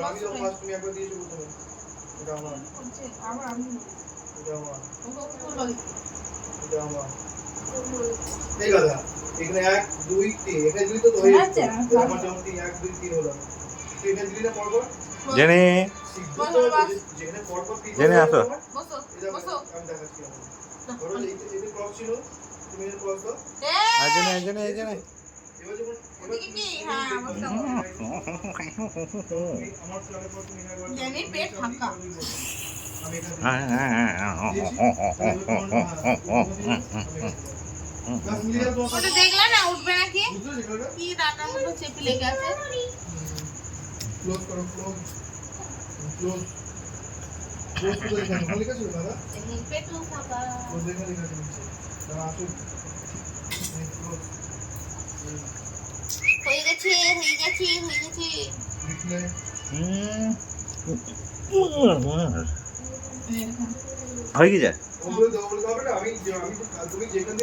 আমি তো ফার্স্ট তুমি একবার দিয়েছো প্রথমে। এটা আমার। আবার আমি এটা আমার। এটা আমার। এই কথা এখানে 1 2 3 এখানে দিলি তো হয়ে যাচ্ছে। আমার যেমন 1 2 3 হলো। তুই এখানে দিলি না পরপর? জেনে যেখানে পরপর জেনে আসো। বসো বসো আমি দেখাচ্ছি আমার। ধরো এই ক্রস ছিল তুমি এর ক্রস দাও। জেনে জেনে জেনে এবার যখন ওদিকে কি হ্যাঁ আমার প্ল্যানে পর তুমি একবার জেনির পেট ফাঁকা। আমি এখানে ওটা দেখলা না উঠবে নাকি কি ডাটার মতো চেপে লেগে আছে ক্লোজ করো ক্লোজ ক্লোজ ক্লোজ করে এখানে ভালো লেগেছে দাদা পেটু ফাঁকা ক্লোজ এখানে লেগেছে দাদা আসো ক্লোজ হয়ে গেছে লিখলে হয়ে গেছে ওগুলো হবে না আমি তুমি যেখানে